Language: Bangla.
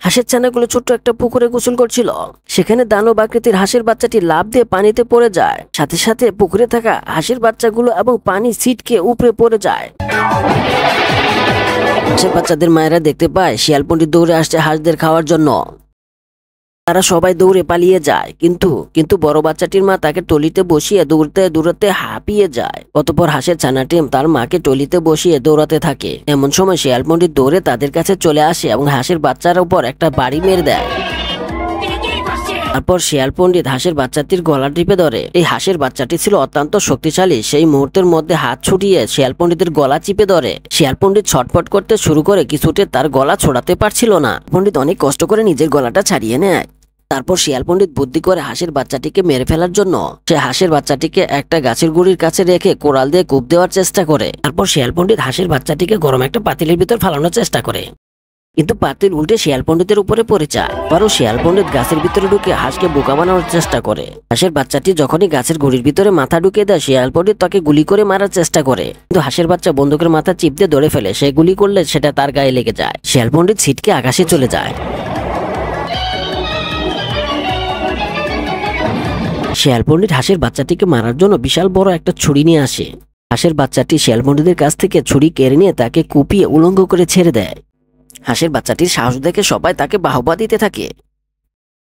হাঁসের ছানাগুলো ছোট্ট একটা পুকুরে গোসল করছিল। সেখানে দানব আকৃতির হাঁসের বাচ্চাটি লাফ দিয়ে পানিতে পড়ে যায়। সাথে সাথে পুকুরে থাকা হাঁসের বাচ্চাগুলো এবং পানি ছিটকে উপরে পড়ে যায়। হাঁসের বাচ্চাদের মায়েরা দেখতে পায় শিয়াল পণ্ডিত দৌড়ে আসছে হাঁসদের খাওয়ার জন্য। তারা সবাই দৌড়ে পালিয়ে যায়, কিন্তু বড় বাচ্চাটির মা তাকে টলিতে বসিয়ে দৌড়তে দৌড়াতে হাঁপিয়ে যায়। অতঃপর হাঁসের ছানাটি তার মাকে টলিতে বসিয়ে দৌড়াতে থাকে। এমন সময় শিয়াল পণ্ডিত দৌড়ে তাদের কাছে চলে আসে এবং হাঁসের বাচ্চার উপর একটা বাড়ি মেরে দেয়। তারপর শিয়াল পণ্ডিত হাঁসের বাচ্চাটির গলা টিপে ধরে। এই হাঁসের বাচ্চাটি ছিল অত্যন্ত শক্তিশালী। সেই মুহূর্তের মধ্যে হাত ছুটিয়ে শিয়াল পণ্ডিতের গলা চিপে ধরে। শিয়াল পণ্ডিত ছটফট করতে শুরু করে, কিছুতে তার গলা ছড়াতে পারছিল না। পণ্ডিত অনেক কষ্ট করে নিজের গলাটা ছাড়িয়ে নেয়। তারপর শিয়াল পণ্ডিত বুদ্ধি করে হাঁসের বাচ্চাটিকে মেরে ফেলার জন্য সে হাঁসের বাচ্চাটিকে একটা গাছের গুড়ির কাছে রেখে কোড়াল দিয়ে কূপ দেওয়ার চেষ্টা করে। তারপর শিয়াল পণ্ডিত হাঁসের বাচ্চাটিকে গরম একটা পাতিলের ভিতর ফালানোর চেষ্টা করে, কিন্তু পাতিল উল্টে শিয়াল পণ্ডিতের উপরে পড়ে যায়। আবারও শিয়াল পণ্ডিত গাছের ভিতরে ঢুকে হাঁসকে বোকা বানানোর চেষ্টা করে। হাঁসের বাচ্চাটি যখনই গাছের গুড়ির ভিতরে মাথা ঢুকিয়ে দেয়, শিয়াল পণ্ডিত তাকে গুলি করে মারার চেষ্টা করে, কিন্তু হাঁসের বাচ্চা বন্দুকের মাথা চিপ দিয়ে ধরে ফেলে। সে গুলি করলে সেটা তার গায়ে লেগে যায়। শিয়াল পণ্ডিত ছিটকে আকাশে চলে যায়। শিয়াল পণ্ডিত হাঁসের বাচ্চাটিকে মারার জন্য বিশাল বড় একটা ছুরি নিয়ে আসে। হাঁসের বাচ্চাটি শিয়াল পণ্ডিতের কাছ থেকে ছুরি কেড়ে নিয়ে তাকে কুপিয়ে উলঙ্গ করে ছেড়ে দেয়। হাঁসের বাচ্চাটির সাহস দেখে সবাই তাকে বাহবা দিতে থাকে।